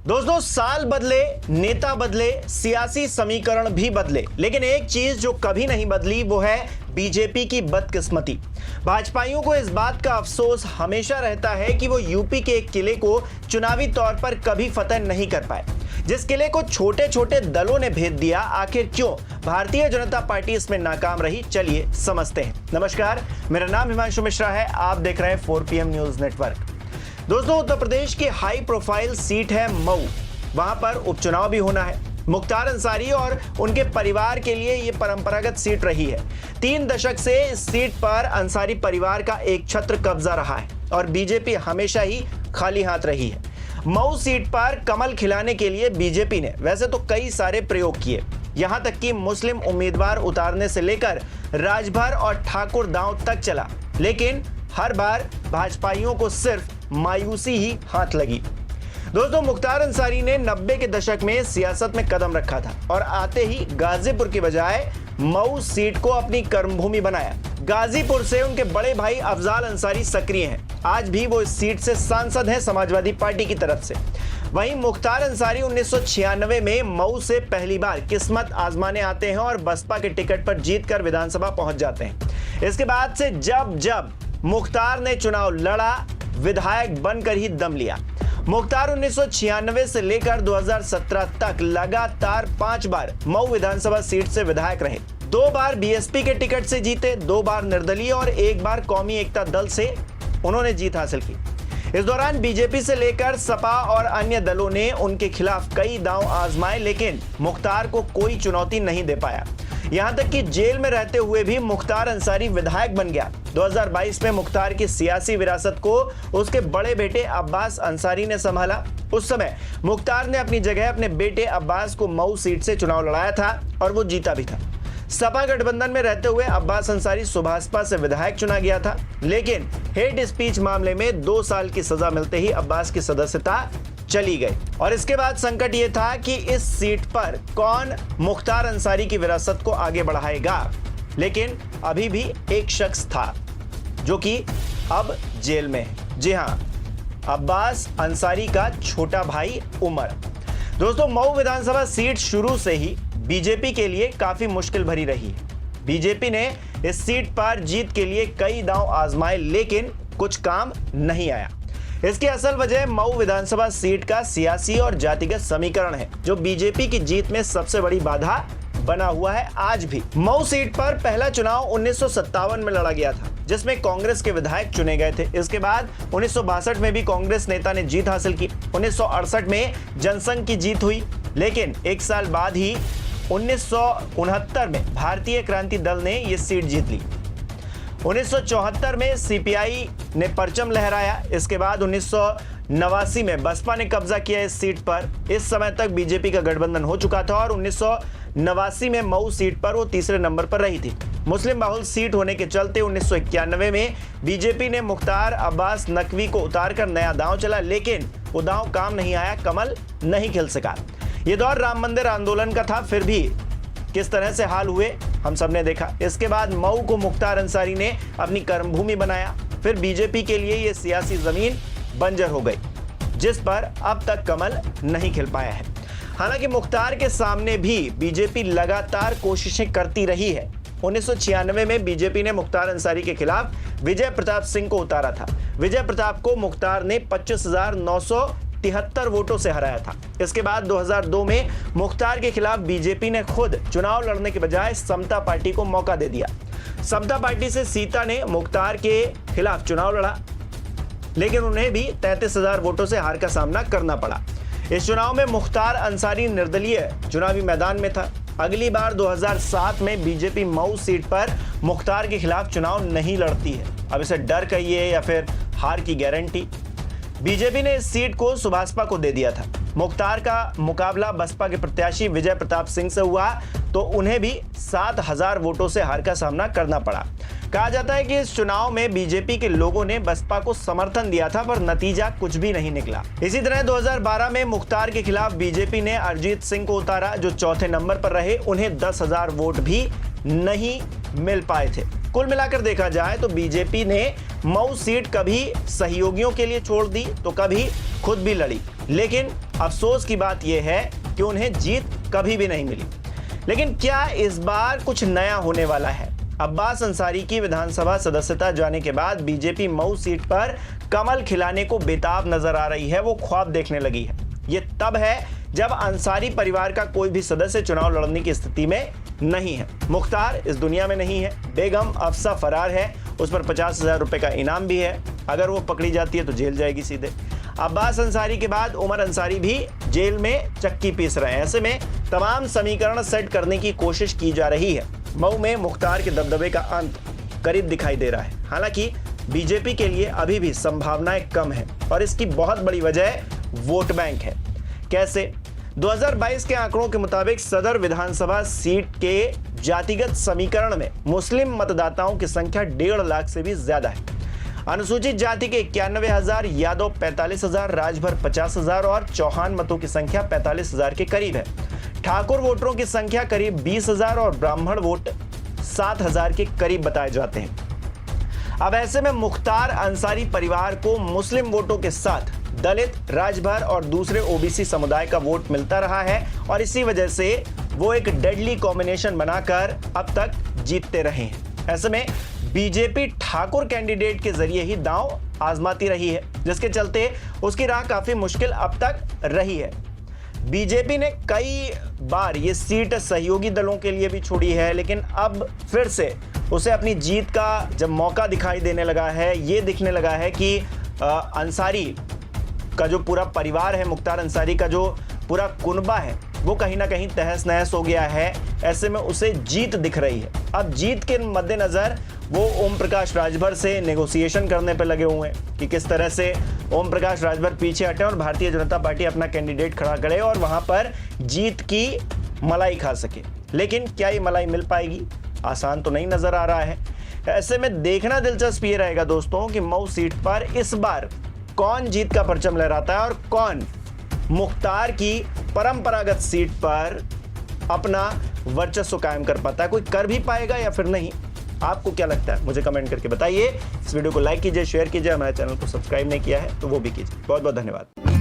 दोस्तों, साल बदले, नेता बदले, सियासी समीकरण भी बदले, लेकिन एक चीज जो कभी नहीं बदली वो है बीजेपी की बदकिस्मती। भाजपाइयों को इस बात का अफसोस हमेशा रहता है कि वो यूपी के एक किले को चुनावी तौर पर कभी फतह नहीं कर पाए, जिस किले को छोटे छोटे दलों ने भेद दिया। आखिर क्यों भारतीय जनता पार्टी इसमें नाकाम रही, चलिए समझते हैं। नमस्कार, मेरा नाम हिमांशु मिश्रा है, आप देख रहे हैं 4PM न्यूज नेटवर्क। दोस्तों, उत्तर प्रदेश की हाई प्रोफाइल सीट है मऊ। वहां पर उपचुनाव भी होना है। मुख्तार अंसारी और उनके परिवार के लिए यह परंपरागत सीट रही है। 3 दशक से इस सीट पर अंसारी परिवार का एक छत्र कब्जा रहा है और बीजेपी हमेशा ही खाली हाथ रही है। मऊ सीट पर कमल खिलाने के लिए बीजेपी ने वैसे तो कई सारे प्रयोग किए, यहां तक कि मुस्लिम उम्मीदवार उतारने से लेकर राजभर और ठाकुर दांव तक चला, लेकिन हर बार भाजपाइयों को सिर्फ मायूसी ही हाथ लगी। दोस्तों, मुख्तार अंसारी ने 90 के दशक में सियासत में कदम रखा था और आते ही गाजीपुर की बजाय मऊ सीट को अपनी कर्मभूमि बनाया। गाजीपुर से उनके बड़े भाई अफजाल अंसारी सक्रिय हैं। आज भी वो इस सीट से सांसद हैं समाजवादी पार्टी की तरफ से। वहीं मुख्तार अंसारी 1996 में मऊ से पहली बार किस्मत आजमाने आते हैं और बसपा के टिकट पर जीतकर विधानसभा पहुंच जाते हैं। इसके बाद से जब जब मुख्तार ने चुनाव लड़ा, विधायक बनकर ही दम लिया। मुख्तार 1996 से लेकर 2017 तक लगातार 5 बार मऊ विधानसभा सीट से विधायक रहे। 2 बार बीएसपी के टिकट से जीते, 2 बार निर्दलीय और 1 बार कौमी एकता दल से उन्होंने जीत हासिल की। इस दौरान बीजेपी से लेकर सपा और अन्य दलों ने उनके खिलाफ कई दांव आजमाए, लेकिन मुख्तार को कोई चुनौती नहीं दे पाया। यहां तक कि जेल में रहते हुए भी मुख्तार अंसारी विधायक बन गया। 2022 में मुख्तार की सियासी विरासत को उसके बड़े बेटे अब्बास अंसारी ने संभाला। उस समय मुख्तार ने अपनी जगह अपने बेटे अब्बास को मऊ सीट से चुनाव लड़ाया था और वो जीता भी था। सपा गठबंधन में रहते हुए अब्बास अंसारी सुभाषपा से विधायक चुना गया था, लेकिन हेट स्पीच मामले में 2 साल की सजा मिलते ही अब्बास की सदस्यता चली गई। और इसके बाद संकट यह था कि इस सीट पर कौन मुख्तार अंसारी की विरासत को आगे बढ़ाएगा, लेकिन अभी भी एक शख्स था जो कि अब जेल में है। जी हां, अब्बास अंसारी का छोटा भाई उमर। दोस्तों, मऊ विधानसभा सीट शुरू से ही बीजेपी के लिए काफी मुश्किल भरी रही है। बीजेपी ने इस सीट पर जीत के लिए कई दांव आजमाए, लेकिन कुछ काम नहीं आया। इसकी असल वजह मऊ विधानसभा सीट का सियासी और जातिगत समीकरण है, जो बीजेपी की जीत में सबसे बड़ी बाधा बना हुआ है। आज भी मऊ सीट पर पहला चुनाव 1957 में लड़ा गया था, जिसमें कांग्रेस के विधायक चुने गए थे। इसके बाद 1962 में भी कांग्रेस नेता ने जीत हासिल की। 1968 में जनसंघ की जीत हुई, लेकिन 1 साल बाद ही 1969 में भारतीय क्रांति दल ने यह सीट जीत ली। 1974 में सीपीआई ने परचम लहराया। इसके बाद 1989 में बसपा ने कब्जा किया इस सीट पर। इस समय तक बीजेपी का गठबंधन हो चुका था और 1989 में मऊ सीट पर वो तीसरे नंबर पर रही थी। मुस्लिम बाहुल सीट होने के चलते 1991 में बीजेपी ने मुख्तार अब्बास नकवी को उतारकर नया दांव चला, लेकिन वो दांव काम नहीं आया, कमल नहीं खिल सका। ये दौर राम मंदिर आंदोलन का था, फिर भी किस तरह से हाल हुए हम सबने देखा। इसके बाद मऊ को मुख्तार अंसारी ने अपनी कर्मभूमि बनाया। फिर बीजेपी के लिए यह सियासी जमीन बंजर हो गई, जिस पर अब तक कमल नहीं खिल पाया है। हालांकि मुख्तार के सामने भी बीजेपी लगातार कोशिशें करती रही है। 1996 में बीजेपी ने मुख्तार अंसारी के खिलाफ विजय प्रताप सिंह को उतारा था। विजय प्रताप को मुख्तार ने 25,973 वोटों से हराया था। इसके बाद 2002 में मुख्तार के खिलाफ बीजेपी ने खुद चुनाव लड़ने के बजाय समता पार्टी को मौका दे दिया। समता पार्टी से सीता ने मुख्तार के खिलाफ चुनाव लड़ा, लेकिन उन्हें भी 33,000 वोटों से हार का सामना करना पड़ा। इस चुनाव में मुख्तार अंसारी निर्दलीय चुनावी मैदान में था। अगली बार 2007 में बीजेपी मऊ सीट पर मुख्तार के खिलाफ चुनाव नहीं लड़ती है। अब इसे डर कहिए या फिर हार की गारंटी, बीजेपी ने इस सीट को सुभाषपा को दे दिया था। मुख्तार का मुकाबला बसपा के प्रत्याशी विजय प्रताप सिंह से हुआ, तो उन्हें भी 7,000 वोटों से हार का सामना करना पड़ा। कहा जाता है कि इस चुनाव में बीजेपी के लोगों ने बसपा को समर्थन दिया था, पर नतीजा कुछ भी नहीं निकला। इसी तरह 2012 में मुख्तार के खिलाफ बीजेपी ने अरिजीत सिंह को उतारा, जो चौथे नंबर पर रहे। उन्हें 10,000 वोट भी नहीं मिल पाए थे। कुल मिलाकर देखा जाए तो बीजेपी ने मऊ सीट कभी सहयोगियों के लिए छोड़ दी, तो कभी खुद भी लड़ी। लेकिन अफसोस की बात यह है कि उन्हें जीत कभी भी नहीं मिली। लेकिन क्या इस बार कुछ नया होने वाला है? अब्बास अंसारी की विधानसभा सदस्यता जाने के बाद बीजेपी मऊ सीट पर कमल खिलाने को बेताब नजर आ रही है, वो ख्वाब देखने लगी है। ये तब है जब अंसारी परिवार का कोई भी सदस्य चुनाव लड़ने की स्थिति में नहीं है। मुख्तार इस दुनिया में नहीं है, बेगम अफसा फरार है, उस पर 50,000 रुपए का इनाम भी है, अगर वो पकड़ी जाती है तो जेल जाएगी सीधे। अब्बास अंसारी के बाद उमर अंसारी भी जेल में चक्की पीस रहे हैं। ऐसे में तमाम समीकरण सेट करने की कोशिश की जा रही है। मऊ में मुख्तार के दबदबे का अंत करीब दिखाई दे रहा है। हालांकि बीजेपी के लिए अभी भी संभावनाएं कम है और इसकी बहुत बड़ी वजह वोट बैंक है। कैसे? 2022 के आंकड़ों के मुताबिक सदर विधानसभा सीट के जातिगत समीकरण में मुस्लिम मतदाताओं की संख्या 1.5 लाख से भी ज्यादा है। अनुसूचित जाति के 91,000, यादव 45,000, राजभर 50,000 और चौहान मतों की संख्या 45,000 के करीब है। ठाकुर वोटरों की संख्या करीब 20,000 और ब्राह्मण वोट 7,000 के करीब बताए जाते हैं। अब ऐसे में मुख्तार अंसारी परिवार को मुस्लिम वोटों के साथ दलित, राजभर और दूसरे ओबीसी समुदाय का वोट मिलता रहा है और इसी वजह से वो एक डेडली कॉम्बिनेशन बनाकर अब तक जीतते रहे हैं। ऐसे में बीजेपी ठाकुर कैंडिडेट के जरिए ही दांव आजमाती रही है, जिसके चलते उसकी राह काफी मुश्किल अब तक रही है। बीजेपी ने कई बार ये सीट सहयोगी दलों के लिए भी छोड़ी है, लेकिन अब फिर से उसे अपनी जीत का जब मौका दिखाई देने लगा है, ये दिखने लगा है कि अंसारी का जो पूरा परिवार है, मुख्तार अंसारी का जो पूरा कुनबा है, वो कहीं ना कहीं तहस नहस हो गया है। ऐसे में उसे जीत दिख रही है। अब जीत के मद्देनजर वो ओम प्रकाश राजभर से नेगोशिएशन करने पर लगे हुए हैं कि किस तरह से ओम प्रकाश राजभर पीछे हटे और भारतीय जनता पार्टी अपना कैंडिडेट खड़ा करे और वहां पर जीत की मलाई खा सके। लेकिन क्या ये मलाई मिल पाएगी? आसान तो नहीं नजर आ रहा है। ऐसे में देखना दिलचस्प ये रहेगा दोस्तों कि मऊ सीट पर इस बार कौन जीत का परचम लहराता है और कौन मुख्तार की परंपरागत सीट पर अपना वर्चस्व कायम कर पाता है। कोई कर भी पाएगा या फिर नहीं? आपको क्या लगता है? मुझे कमेंट करके बताइए। इस वीडियो को लाइक कीजिए, शेयर कीजिए, हमारे चैनल को सब्सक्राइब नहीं किया है तो वो भी कीजिए। बहुत बहुत धन्यवाद।